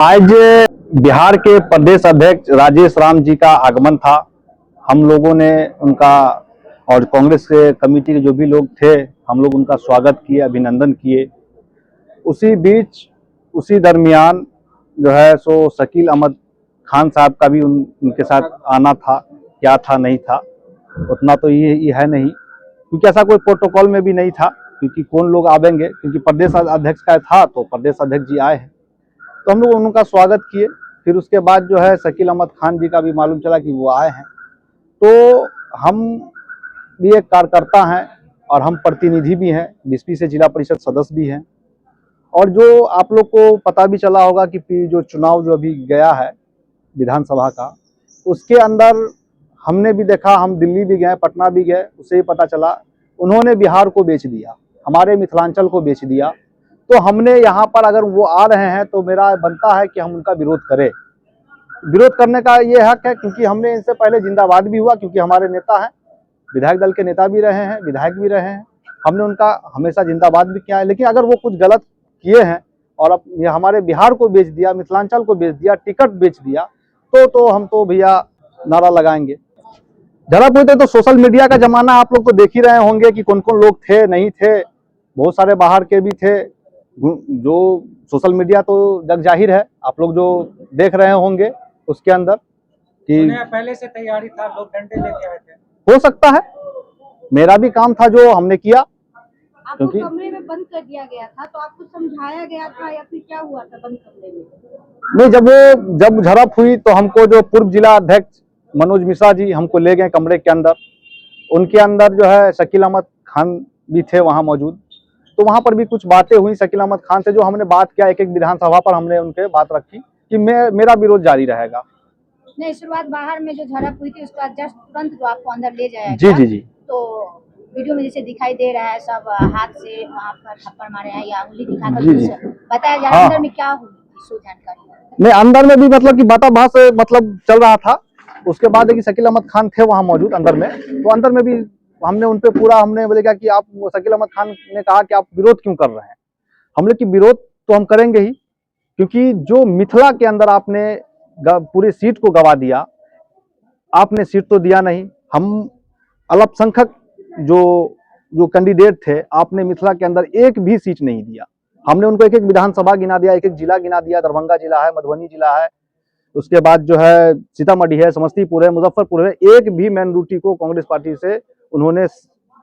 आज बिहार के प्रदेश अध्यक्ष राजेश राम जी का आगमन था। हम लोगों ने उनका और कांग्रेस के कमेटी के जो भी लोग थे, हम लोग उनका स्वागत किए, अभिनंदन किए। उसी बीच उसी दरमियान जो है सो शकील अहमद खान साहब का भी उनके साथ आना था। क्या था नहीं था उतना तो ये है नहीं, क्योंकि ऐसा कोई प्रोटोकॉल में भी नहीं था, क्योंकि कौन लोग आवेंगे, क्योंकि प्रदेश अध्यक्ष का था तो प्रदेश अध्यक्ष जी आए हैं तो हम लोग उनका स्वागत किए। फिर उसके बाद जो है शकील अहमद खान जी का भी मालूम चला कि वो आए हैं, तो हम भी एक कार्यकर्ता हैं और हम प्रतिनिधि भी हैं, बीसपी से जिला परिषद सदस्य भी हैं। और जो आप लोग को पता भी चला होगा कि जो चुनाव जो अभी गया है विधानसभा का, उसके अंदर हमने भी देखा, हम दिल्ली भी गए, पटना भी गए, उससे ही पता चला उन्होंने बिहार को बेच दिया, हमारे मिथिलांचल को बेच दिया। तो हमने यहाँ पर अगर वो आ रहे हैं तो मेरा बनता है कि हम उनका विरोध करें। विरोध करने का ये हक है, क्योंकि हमने इनसे पहले जिंदाबाद भी हुआ, क्योंकि हमारे नेता हैं, विधायक दल के नेता भी रहे हैं, विधायक भी रहे हैं, हमने उनका हमेशा जिंदाबाद भी किया है। लेकिन अगर वो कुछ गलत किए हैं और अब ये हमारे बिहार को बेच दिया, मिथिलांचल को बेच दिया, टिकट बेच दिया, तो हम तो भैया नारा लगाएंगे। जरा पूछते तो सोशल मीडिया का जमाना आप लोग तो देख ही रहे होंगे कि कौन कौन लोग थे, नहीं थे, बहुत सारे बाहर के भी थे। जो सोशल मीडिया तो जग जाहिर है, आप लोग जो देख रहे होंगे उसके अंदर कि पहले से तैयारी था, लोग डंडे लेके आए थे। हो सकता है, मेरा भी काम था जो हमने किया। आपको कमरे में बंद कर दिया गया था, तो आपको समझाया गया था या फिर क्या हुआ था बंद कमरे में? नहीं, जब झड़प हुई तो हमको जो पूर्व जिला अध्यक्ष मनोज मिश्रा जी हमको ले गए कमरे के अंदर। उनके अंदर जो है शकील अहमद खान भी थे वहां मौजूद, तो वहां पर भी कुछ बातें हुई शकील अहमद खान से, जो हमने बात किया, एक एक विधानसभा पर हमने उनके बात रखी कि मेरा विरोध जारी रहेगा। नहीं, शुरुआत बाहर में जो झड़प हुई थी उसके बाद जस्ट तुरंत जो आपको अंदर ले जाया जी गया, जी जी, तो वीडियो में जैसे दिखाई दे रहा है सब हाथ से वहाँ पर थप्पड़ मारे हैं या उंगली दिखाकर जी जी, बताया जा रहा है। अंदर में क्या हुई सो जानकारी नहीं, अंदर में भी मतलब कि बात मतलब चल रहा था। उसके बाद देखिए शकील अहमद खान थे वहां मौजूद अंदर में, तो अंदर में भी हमने उन पे पूरा हमने बोले क्या कि आप, शकील अहमद खान ने कहा कि आप विरोध क्यों कर रहे हैं। हमने कि विरोध तो हम करेंगे ही, क्योंकि जो मिथिला के अंदर आपने पूरी सीट को गवा दिया, आपने सीट तो दिया नहीं। हम अल्पसंख्यक जो कैंडिडेट थे, आपने मिथिला के अंदर एक भी सीट नहीं दिया। हमने उनको एक एक विधानसभा गिना दिया, एक एक जिला गिना दिया, दरभंगा जिला है, मधुबनी जिला है, उसके बाद जो है सीतामढ़ी है, समस्तीपुर है, मुजफ्फरपुर है, एक भी माइनॉरिटी को कांग्रेस पार्टी से उन्होंने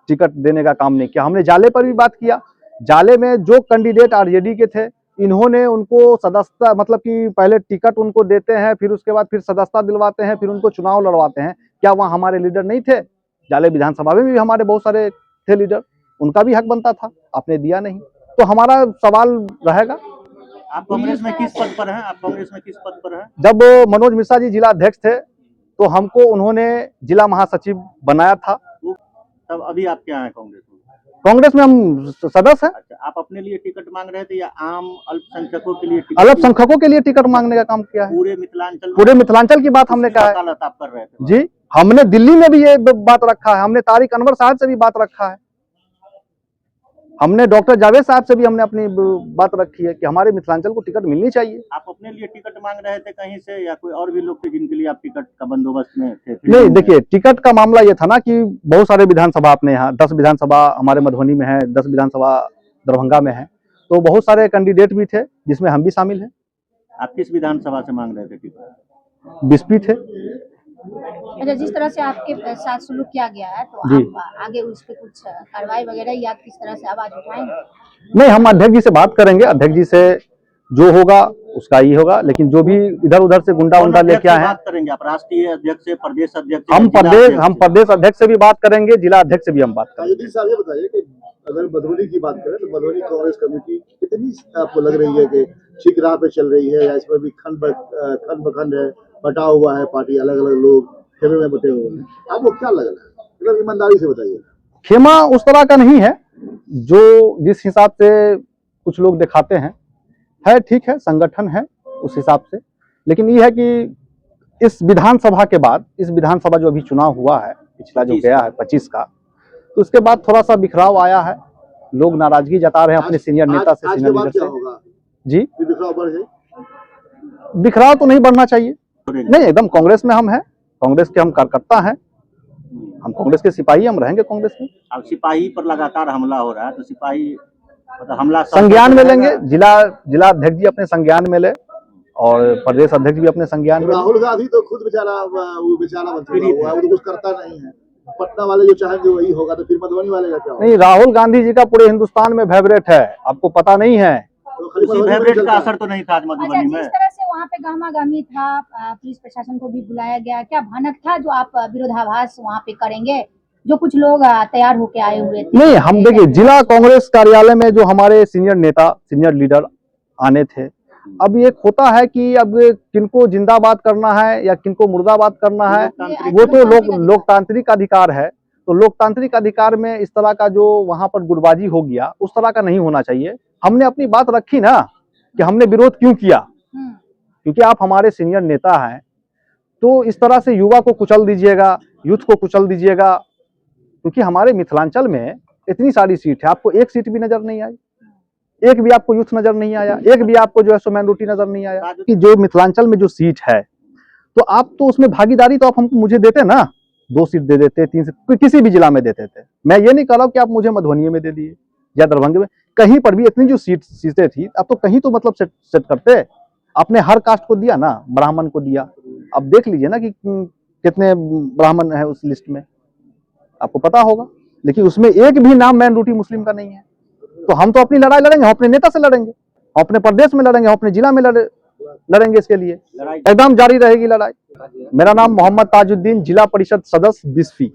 टिकट देने का काम नहीं किया। हमने जाले पर भी बात किया, जाले में जो कैंडिडेट आरजेडी के थे, इन्होंने उनको सदस्यता, मतलब कि पहले टिकट उनको देते हैं, फिर उसके बाद फिर सदस्यता दिलवाते हैं, फिर उनको चुनाव लड़वाते हैं। क्या वहाँ हमारे लीडर नहीं थे? जाले विधानसभा में भी हमारे बहुत सारे थे लीडर, उनका भी हक बनता था, आपने दिया नहीं। तो हमारा सवाल रहेगा, आप कांग्रेस में किस पद पर हैं? आप कांग्रेस में किस पद पर हैं? जब मनोज मिश्रा जी जिला अध्यक्ष थे तो हमको उन्होंने जिला महासचिव बनाया था। तब अभी आप क्या हैं कांग्रेस में? कांग्रेस में हम सदस्य हैं। अच्छा, आप अपने लिए टिकट मांग रहे थे या आम अल्पसंख्यकों के लिए? अल्पसंख्यकों के लिए टिकट मांगने का काम किया है। पूरे मिथिलांचल की बात हमने कहा है। वकालत आप कर रहे थे? जी, हमने दिल्ली में भी ये बात रखा है, हमने तारिक अनवर साहब से भी बात रखा है, हमने डॉक्टर जावेद साहब से भी हमने अपनी बात रखी है कि हमारे मिथिलांचल को टिकट मिलनी चाहिए। आप अपने लिए टिकट मांग रहे थे कहीं से, या कोई और भी लोग थे जिनके लिए आप टिकट का बंदोबस्त में थे? नहीं, देखिए, टिकट का मामला ये था ना कि बहुत सारे विधानसभा अपने यहाँ 10 विधानसभा हमारे मधुबनी में है, 10 विधानसभा दरभंगा में है, तो बहुत सारे कैंडिडेट भी थे जिसमें हम भी शामिल हैं। आप किस विधानसभा से मांग रहे थे टिकट? बीसपी थे। अच्छा, जिस तरह से आपके साथ सुलूक किया गया है, तो आप आगे उस पर कुछ कार्रवाई वगैरह या किस तरह से आवाज उठाएंगे? नहीं, हम अध्यक्ष जी से बात करेंगे, अध्यक्ष जी से जो होगा उसका ही होगा, लेकिन जो भी इधर उधर से गुंडा लेके आए हैं, बात करेंगे आप राष्ट्रीय अध्यक्ष से, प्रदेश अध्यक्ष, हम प्रदेश अध्यक्ष से भी बात करेंगे, जिला अध्यक्ष से भी हम बात करेंगे। साहब, ये बताइए कि अगर मधुबनी की बात करें तो मधुबनी कांग्रेस कमेटी कितनी आपको लग रही है कि ठीक राह पे चल रही है, या इसमें भी खंड बखंड है, बटा हुआ है पार्टी, अलग अलग लोग खेमे में बटे हुए हैं? आपको क्या लग रहा है? मतलब ईमानदारी से बताइए। खेमा उस तरह का नहीं है जो जिस हिसाब से कुछ लोग दिखाते हैं, है ठीक है, संगठन है उस हिसाब से, लेकिन ये है कि इस विधानसभा के बाद, इस विधानसभा जो अभी चुनाव हुआ है पिछला जो गया है 25 का, तो उसके बाद थोड़ा सा बिखराव आया है, लोग नाराजगी जता रहे हैं अपने सीनियर नेता से, सीनियर लीडर से। जी, बिखराव तो नहीं बढ़ना चाहिए। नहीं, एकदम कांग्रेस में हम हैं, कांग्रेस के हम कार्यकर्ता हैं, हम कांग्रेस के सिपाही, हम रहेंगे कांग्रेस में। अब सिपाही पर लगातार हमला हो रहा है, तो सिपाही मतलब हमला संज्ञान में लेंगे, जिला अध्यक्ष जी अपने संज्ञान में ले और प्रदेश अध्यक्ष भी अपने संज्ञान में ले। राहुल गांधी तो खुद बेचारा वो बेचारा मंत्री हुआ है, वो तो कुछ करता नहीं है। पटना वाले जो चाहेंगे वही होगा, तो फिर मधुबनी वाले का क्या होगा? नहीं, राहुल गांधी जी का पूरे हिंदुस्तान में फेवरेट है, आपको पता नहीं है। तो खाली उसी मधुबनी में फेवरेट का चलता है। असर तो नहीं था आज अच्छा, मधुबनी में। जिस तरह से वहाँ पे गहमा-गहमी था, पुलिस प्रशासन को भी बुलाया गया, क्या भनक था जो आप विरोधाभास वहाँ पे करेंगे, जो कुछ लोग तैयार होके आए हुए थे? नहीं, हम देखिए जिला कांग्रेस कार्यालय में जो हमारे सीनियर नेता, सीनियर लीडर आने थे, अब ये होता है कि अब किनको जिंदाबाद करना है या किनको मुर्दाबाद करना है, वो तो लोकतांत्रिक अधिकार है। तो लोकतांत्रिक अधिकार में इस तरह का जो वहां पर गुटबाजी हो गया, उस तरह का नहीं होना चाहिए। हमने अपनी बात रखी ना कि हमने विरोध क्यों किया, क्योंकि आप हमारे सीनियर नेता हैं, तो इस तरह से युवा को कुचल दीजिएगा, यूथ को कुचल दीजिएगा, क्योंकि हमारे मिथिलांचल में इतनी सारी सीट है, आपको एक सीट भी नजर नहीं आई, एक भी आपको यूथ नजर नहीं आया, एक भी आपको जो है सो माइनॉरिटी नजर नहीं आया। कि जो मिथिलांचल में जो सीट है, तो आप तो उसमें भागीदारी तो आप हमको मुझे देते ना, 2 सीट दे देते, 3 सीट किसी भी जिला में देते थे। मैं ये नहीं कह रहा हूं कि आप मुझे मधुबनी में दे दिए या दरभंगे में, कहीं पर भी इतनी जो सीटें थी, आप तो कहीं तो मतलब सेट करते। आपने हर कास्ट को दिया ना, ब्राह्मण को दिया, अब देख लीजिए ना कि कितने ब्राह्मण है उस लिस्ट में, आपको पता होगा। लेकिन उसमें एक भी नाम माइनॉरिटी मुस्लिम का नहीं है। तो हम तो अपनी लड़ाई लड़ेंगे, हम अपने नेता से लड़ेंगे, हम अपने प्रदेश में लड़ेंगे, हम अपने जिला में लड़ेंगे, इसके लिए एकदम जारी रहेगी लड़ाई। मेरा नाम मोहम्मद ताजुद्दीन, जिला परिषद सदस्य बिस्फी।